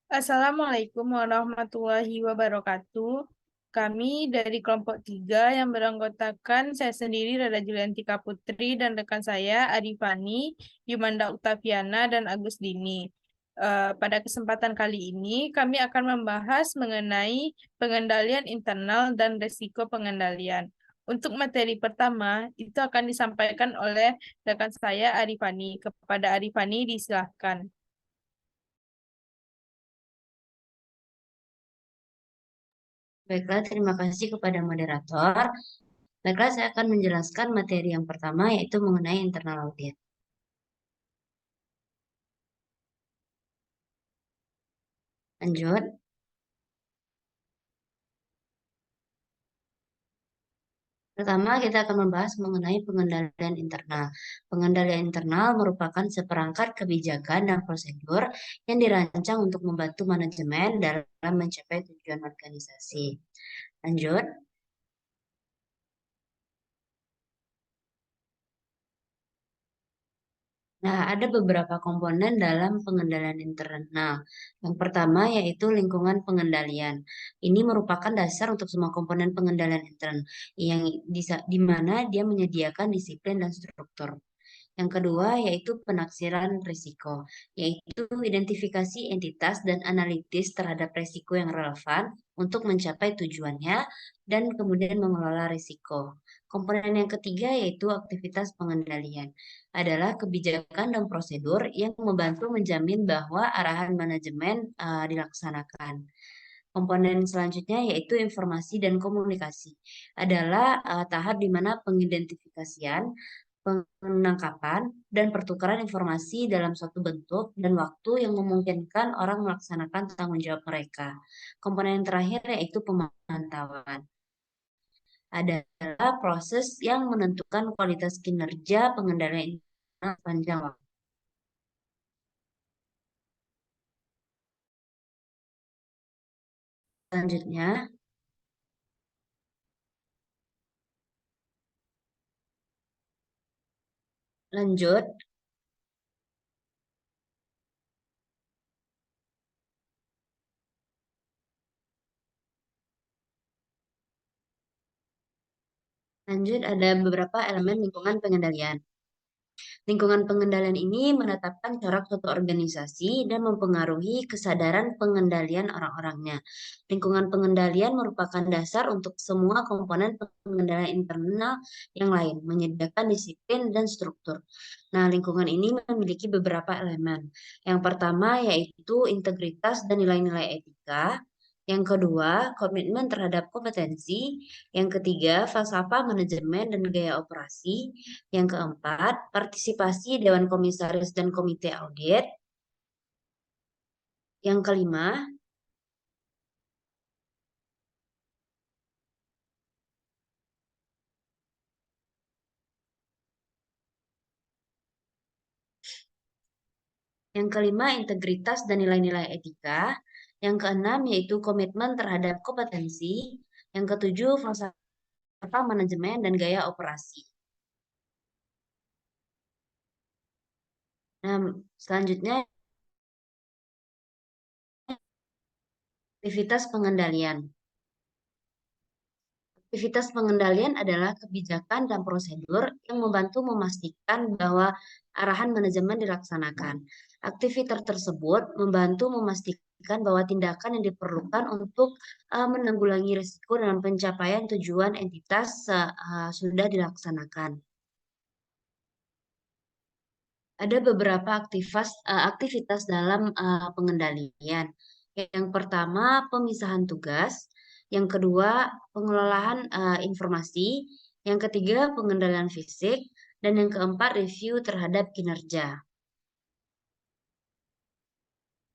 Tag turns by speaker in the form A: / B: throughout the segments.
A: Assalamualaikum warahmatullahi wabarakatuh. Kami dari kelompok 3 yang beranggotakan saya sendiri, Rada Juliantika Putri, dan rekan saya, Arifani, Yumanda Uktaviana, dan Agus Dini. Pada kesempatan kali ini, kami akan membahas mengenai pengendalian internal dan risiko pengendalian. Untuk materi pertama, itu akan disampaikan oleh rekan saya, Arifani. Kepada Arifani, disilahkan.
B: Baiklah, terima kasih kepada moderator. Baiklah, saya akan menjelaskan materi yang pertama, yaitu mengenai internal audit. Lanjut. Pertama, kita akan membahas mengenai pengendalian internal. Pengendalian internal merupakan seperangkat kebijakan dan prosedur yang dirancang untuk membantu manajemen dalam mencapai tujuan organisasi. Lanjut. Nah, ada beberapa komponen dalam pengendalian internal. Yang pertama yaitu lingkungan pengendalian. Ini merupakan dasar untuk semua komponen pengendalian intern yang di mana dia menyediakan disiplin dan struktur. Yang kedua yaitu penaksiran risiko, yaitu identifikasi entitas dan analitis terhadap risiko yang relevan untuk mencapai tujuannya dan kemudian mengelola risiko. Komponen yang ketiga yaitu aktivitas pengendalian, adalah kebijakan dan prosedur yang membantu menjamin bahwa arahan manajemen dilaksanakan. Komponen selanjutnya yaitu informasi dan komunikasi, adalah tahap di mana pengidentifikasian, penangkapan, dan pertukaran informasi dalam suatu bentuk dan waktu yang memungkinkan orang melaksanakan tanggung jawab mereka. Komponen yang terakhir yaitu pemantauan, adalah proses yang menentukan kualitas kinerja pengendalian sepanjang waktu. Selanjutnya, lanjut. Lanjut, ada beberapa elemen lingkungan pengendalian. Lingkungan pengendalian ini menetapkan corak suatu organisasi dan mempengaruhi kesadaran pengendalian orang-orangnya. Lingkungan pengendalian merupakan dasar untuk semua komponen pengendalian internal yang lain, menyediakan disiplin dan struktur. Nah, lingkungan ini memiliki beberapa elemen. Yang pertama yaitu integritas dan nilai-nilai etika. Yang kedua, komitmen terhadap kompetensi. Yang ketiga, falsafah manajemen dan gaya operasi. Yang keempat, partisipasi Dewan Komisaris dan Komite Audit. Yang kelima, integritas dan nilai-nilai etika. Yang keenam, yaitu komitmen terhadap kompetensi. Yang ketujuh, falsafah manajemen dan gaya operasi. Nah, selanjutnya, aktivitas pengendalian. Aktivitas pengendalian adalah kebijakan dan prosedur yang membantu memastikan bahwa arahan manajemen dilaksanakan. Aktivitas tersebut membantu memastikan bahwa tindakan yang diperlukan untuk menanggulangi risiko dalam pencapaian tujuan entitas sudah dilaksanakan. Ada beberapa aktivitas dalam pengendalian. Yang pertama, pemisahan tugas. Yang kedua, pengelolaan informasi. Yang ketiga, pengendalian fisik. Dan yang keempat, review terhadap kinerja.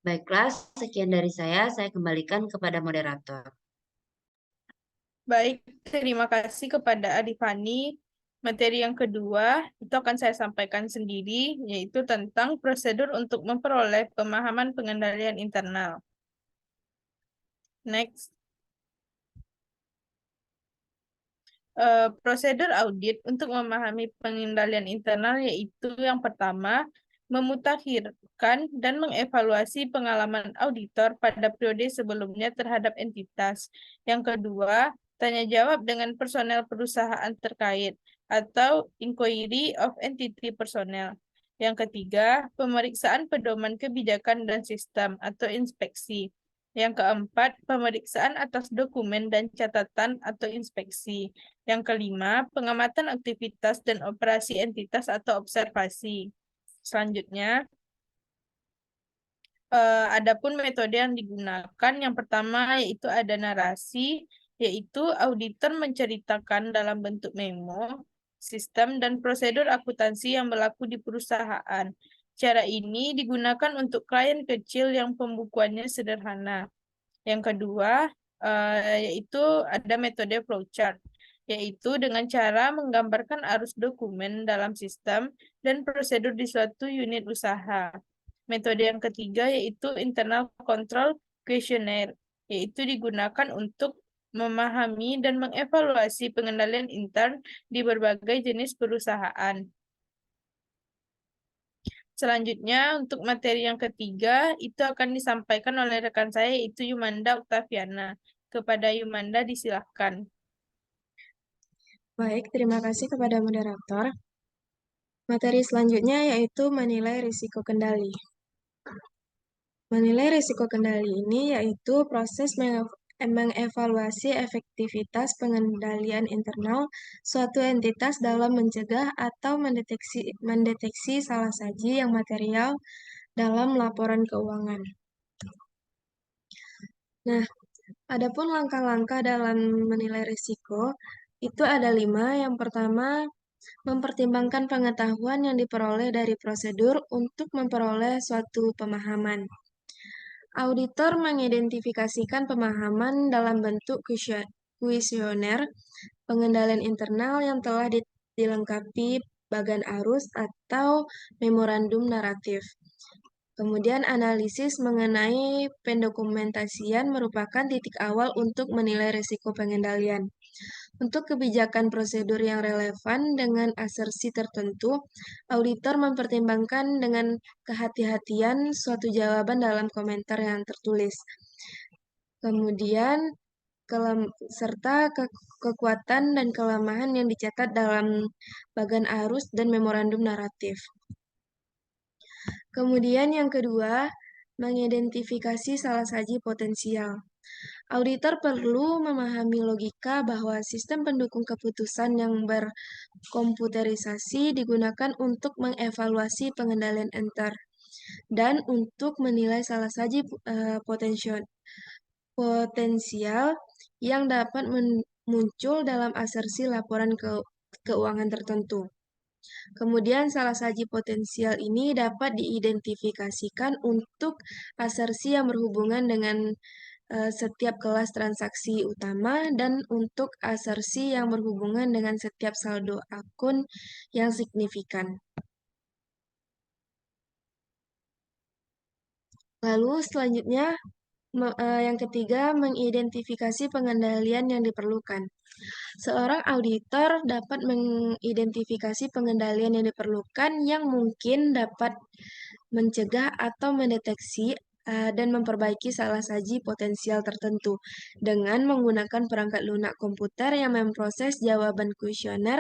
B: Baiklah, sekian dari saya kembalikan kepada moderator.
A: Baik, terima kasih kepada Arifani. Materi yang kedua itu akan saya sampaikan sendiri, yaitu tentang prosedur untuk memperoleh pemahaman pengendalian internal. Next. Prosedur audit untuk memahami pengendalian internal yaitu yang pertama, memutakhirkan dan mengevaluasi pengalaman auditor pada periode sebelumnya terhadap entitas. Yang kedua, tanya jawab dengan personel perusahaan terkait atau inquiry of entity personnel. Yang ketiga, pemeriksaan pedoman kebijakan dan sistem atau inspeksi. Yang keempat, pemeriksaan atas dokumen dan catatan atau inspeksi. Yang kelima, pengamatan aktivitas dan operasi entitas atau observasi. Selanjutnya, adapun metode yang digunakan, yang pertama yaitu ada narasi, yaitu auditor menceritakan dalam bentuk memo, sistem, dan prosedur akuntansi yang berlaku di perusahaan. Cara ini digunakan untuk klien kecil yang pembukuannya sederhana. Yang kedua, yaitu ada metode flowchart, yaitu dengan cara menggambarkan arus dokumen dalam sistem dan prosedur di suatu unit usaha. Metode yang ketiga yaitu internal control questionnaire, yaitu digunakan untuk memahami dan mengevaluasi pengendalian intern di berbagai jenis perusahaan. Selanjutnya, untuk materi yang ketiga, itu akan disampaikan oleh rekan saya, yaitu Yumanda Oktaviana. Kepada Yumanda, disilahkan.
C: Baik, terima kasih kepada moderator. Materi selanjutnya yaitu menilai risiko kendali. Menilai risiko kendali ini yaitu proses mengevaluasi efektivitas pengendalian internal suatu entitas dalam mencegah atau mendeteksi salah saji yang material dalam laporan keuangan. Nah, adapun langkah-langkah dalam menilai risiko, itu ada 5. Yang pertama, mempertimbangkan pengetahuan yang diperoleh dari prosedur untuk memperoleh suatu pemahaman. Auditor mengidentifikasikan pemahaman dalam bentuk kuesioner pengendalian internal yang telah dilengkapi bagan arus atau memorandum naratif. Kemudian analisis mengenai pendokumentasian merupakan titik awal untuk menilai risiko pengendalian. Untuk kebijakan prosedur yang relevan dengan asersi tertentu, auditor mempertimbangkan dengan kehati-hatian suatu jawaban dalam komentar yang tertulis. Kemudian, serta kekuatan dan kelemahan yang dicatat dalam bagan arus dan memorandum naratif. Kemudian yang kedua, mengidentifikasi salah saji potensial. Auditor perlu memahami logika bahwa sistem pendukung keputusan yang berkomputerisasi digunakan untuk mengevaluasi pengendalian enter dan untuk menilai salah saji potensial yang dapat muncul dalam asersi laporan keuangan tertentu. Kemudian salah saji potensial ini dapat diidentifikasikan untuk asersi yang berhubungan dengan setiap kelas transaksi utama dan untuk asersi yang berhubungan dengan setiap saldo akun yang signifikan. Lalu selanjutnya yang ketiga, mengidentifikasi pengendalian yang diperlukan. Seorang auditor dapat mengidentifikasi pengendalian yang diperlukan yang mungkin dapat mencegah atau mendeteksi dan memperbaiki salah saji potensial tertentu dengan menggunakan perangkat lunak komputer yang memproses jawaban kuesioner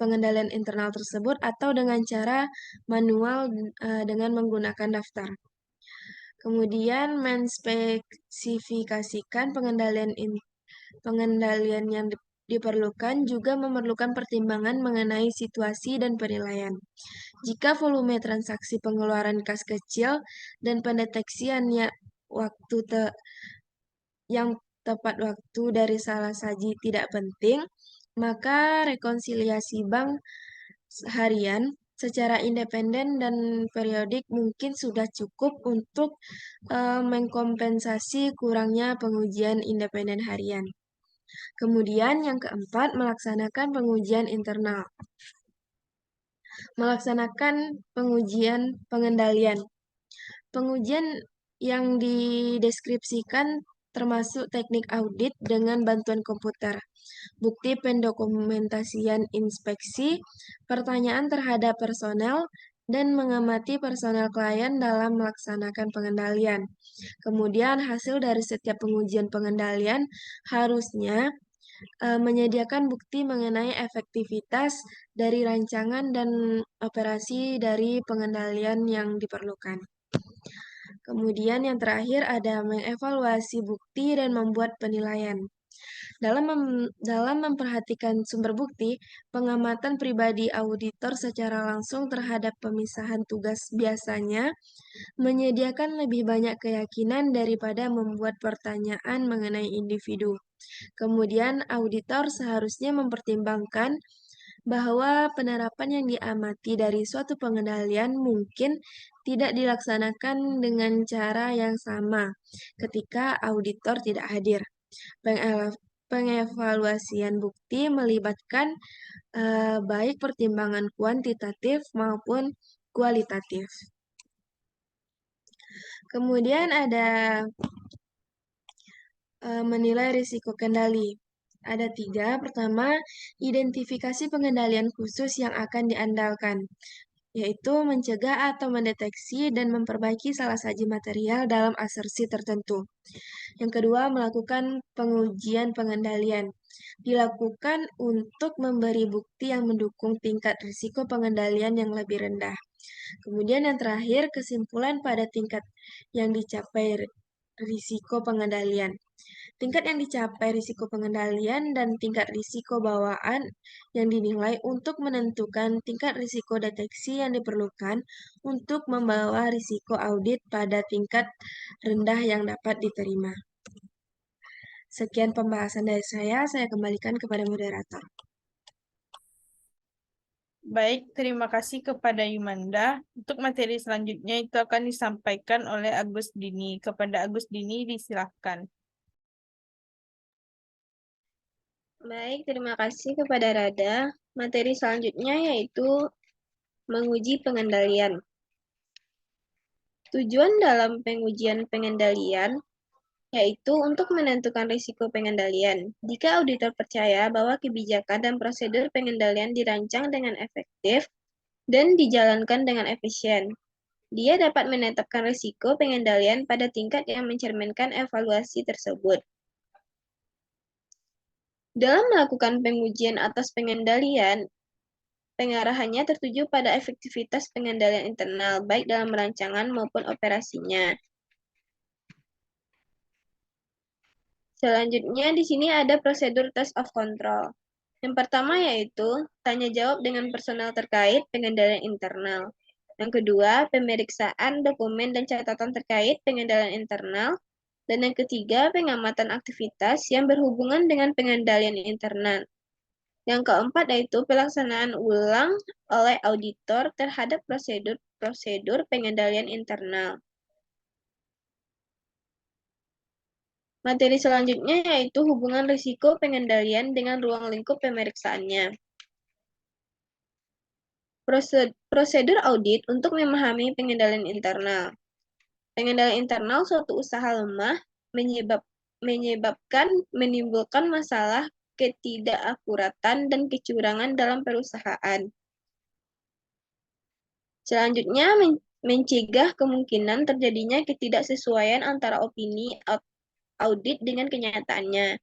C: pengendalian internal tersebut atau dengan cara manual dengan menggunakan daftar. Kemudian menspesifikasikan pengendalian yang diperlukan juga memerlukan pertimbangan mengenai situasi dan penilaian. Jika volume transaksi pengeluaran kas kecil dan pendeteksiannya yang tepat waktu dari salah saji tidak penting, maka rekonsiliasi bank harian secara independen dan periodik mungkin sudah cukup untuk mengkompensasi kurangnya pengujian independen harian. Kemudian yang keempat, melaksanakan pengujian internal. Melaksanakan pengujian pengendalian. Pengujian yang dideskripsikan termasuk teknik audit dengan bantuan komputer, bukti pendokumentasian inspeksi, pertanyaan terhadap personel, dan mengamati personel klien dalam melaksanakan pengendalian. Kemudian hasil dari setiap pengujian pengendalian harusnya menyediakan bukti mengenai efektivitas dari rancangan dan operasi dari pengendalian yang diperlukan. Kemudian yang terakhir ada mengevaluasi bukti dan membuat penilaian. Dalam memperhatikan sumber bukti, pengamatan pribadi auditor secara langsung terhadap pemisahan tugas biasanya menyediakan lebih banyak keyakinan daripada membuat pertanyaan mengenai individu. Kemudian, auditor seharusnya mempertimbangkan bahwa penerapan yang diamati dari suatu pengendalian mungkin tidak dilaksanakan dengan cara yang sama ketika auditor tidak hadir. Pengevaluasian bukti melibatkan baik pertimbangan kuantitatif maupun kualitatif. Kemudian ada menilai risiko kendali. Ada 3. Pertama, identifikasi pengendalian khusus yang akan diandalkan, yaitu mencegah atau mendeteksi dan memperbaiki salah saji material dalam asersi tertentu. Yang kedua, melakukan pengujian pengendalian. Dilakukan untuk memberi bukti yang mendukung tingkat risiko pengendalian yang lebih rendah. Kemudian yang terakhir, kesimpulan pada tingkat yang dicapai risiko pengendalian. Tingkat yang dicapai risiko pengendalian dan tingkat risiko bawaan yang dinilai untuk menentukan tingkat risiko deteksi yang diperlukan untuk membawa risiko audit pada tingkat rendah yang dapat diterima. Sekian pembahasan dari saya kembalikan kepada moderator.
A: Baik, terima kasih kepada Yumanda. Untuk materi selanjutnya itu akan disampaikan oleh Agus Dini. Kepada Agus Dini, disilahkan.
D: Baik, terima kasih kepada Rada. Materi selanjutnya yaitu menguji pengendalian. Tujuan dalam pengujian pengendalian yaitu untuk menentukan risiko pengendalian. Jika auditor percaya bahwa kebijakan dan prosedur pengendalian dirancang dengan efektif dan dijalankan dengan efisien, dia dapat menetapkan risiko pengendalian pada tingkat yang mencerminkan evaluasi tersebut. Dalam melakukan pengujian atas pengendalian, pengarahannya tertuju pada efektivitas pengendalian internal, baik dalam rancangan maupun operasinya. Selanjutnya, di sini ada prosedur test of control. Yang pertama yaitu tanya jawab dengan personel terkait pengendalian internal. Yang kedua, pemeriksaan dokumen dan catatan terkait pengendalian internal. Dan yang ketiga, pengamatan aktivitas yang berhubungan dengan pengendalian internal. Yang keempat yaitu pelaksanaan ulang oleh auditor terhadap prosedur pengendalian internal. Materi selanjutnya yaitu hubungan risiko pengendalian dengan ruang lingkup pemeriksaannya. Prosedur audit untuk memahami pengendalian internal. Pengendalian internal suatu usaha lemah menimbulkan masalah ketidakakuratan dan kecurangan dalam perusahaan. Selanjutnya, mencegah kemungkinan terjadinya ketidaksesuaian antara opini audit dengan kenyataannya.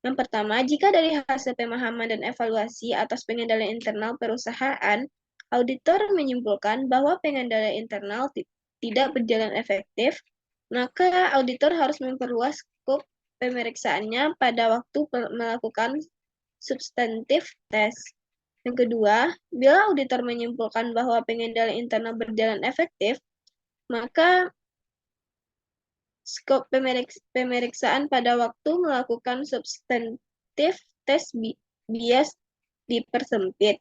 D: Yang pertama, jika dari hasil pemahaman dan evaluasi atas pengendalian internal perusahaan, auditor menyimpulkan bahwa pengendalian internal tidak berjalan efektif, maka auditor harus memperluas skop pemeriksaannya pada waktu melakukan substantif test. Yang kedua, bila auditor menyimpulkan bahwa pengendalian internal berjalan efektif, maka skop pemeriksaan pada waktu melakukan substantif test bias dipersempit.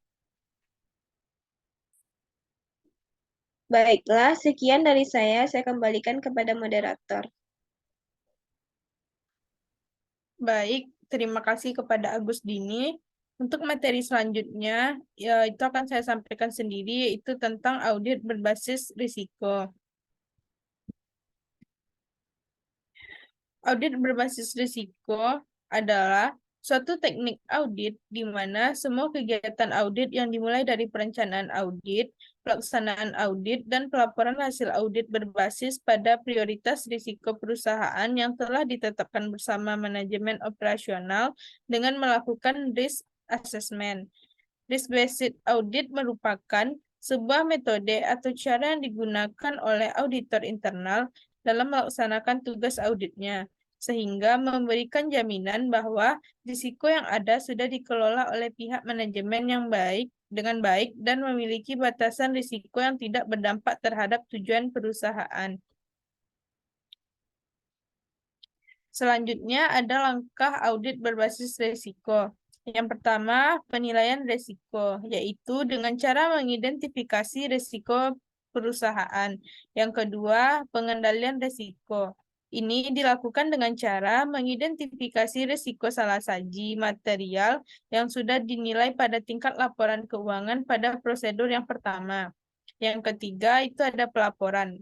D: Baiklah, sekian dari saya kembalikan kepada moderator.
A: Baik, terima kasih kepada Agus Dini. Untuk materi selanjutnya, ya, itu akan saya sampaikan sendiri, yaitu tentang audit berbasis risiko. Audit berbasis risiko adalah Suatu teknik audit di mana semua kegiatan audit yang dimulai dari perencanaan audit, pelaksanaan audit, dan pelaporan hasil audit berbasis pada prioritas risiko perusahaan yang telah ditetapkan bersama manajemen operasional dengan melakukan risk assessment. Risk-based audit merupakan sebuah metode atau cara yang digunakan oleh auditor internal dalam melaksanakan tugas auditnya, sehingga memberikan jaminan bahwa risiko yang ada sudah dikelola oleh pihak manajemen yang baik dengan baik dan memiliki batasan risiko yang tidak berdampak terhadap tujuan perusahaan. Selanjutnya ada langkah audit berbasis risiko. Yang pertama, penilaian risiko, yaitu dengan cara mengidentifikasi risiko perusahaan. Yang kedua, pengendalian risiko. Ini dilakukan dengan cara mengidentifikasi risiko salah saji material yang sudah dinilai pada tingkat laporan keuangan pada prosedur yang pertama. Yang ketiga, itu ada pelaporan.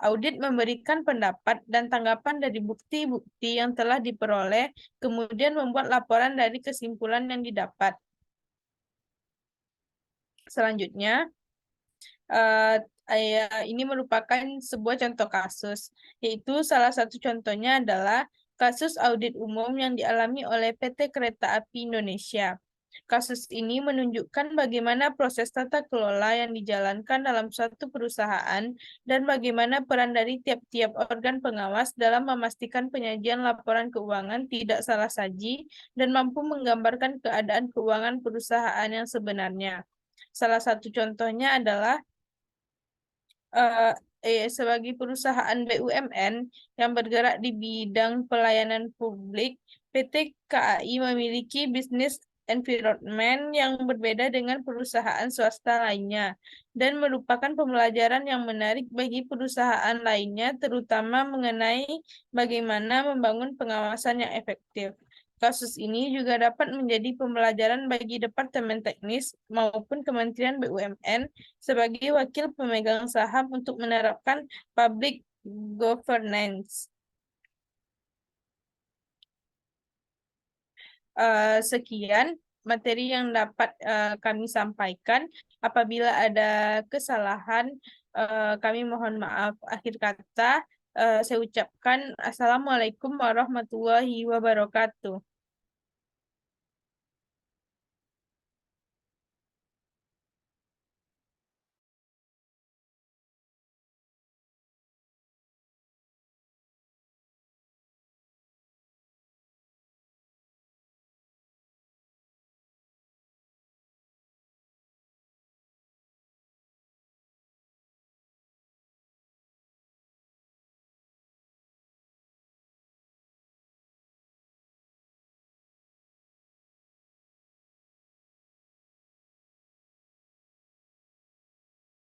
A: Audit memberikan pendapat dan tanggapan dari bukti-bukti yang telah diperoleh, kemudian membuat laporan dari kesimpulan yang didapat. Selanjutnya, ini merupakan sebuah contoh kasus, yaitu salah satu contohnya adalah kasus audit umum yang dialami oleh PT Kereta Api Indonesia. Kasus ini menunjukkan bagaimana proses tata kelola yang dijalankan dalam suatu perusahaan dan bagaimana peran dari tiap-tiap organ pengawas dalam memastikan penyajian laporan keuangan tidak salah saji dan mampu menggambarkan keadaan keuangan perusahaan yang sebenarnya. Salah satu contohnya adalah sebagai perusahaan BUMN yang bergerak di bidang pelayanan publik, PT KAI memiliki bisnis environment yang berbeda dengan perusahaan swasta lainnya dan merupakan pembelajaran yang menarik bagi perusahaan lainnya, terutama mengenai bagaimana membangun pengawasan yang efektif. Kasus ini juga dapat menjadi pembelajaran bagi Departemen Teknis maupun Kementerian BUMN sebagai wakil pemegang saham untuk menerapkan public governance. Sekian materi yang dapat kami sampaikan. Apabila ada kesalahan, kami mohon maaf. Akhir kata, saya ucapkan Assalamualaikum warahmatullahi wabarakatuh.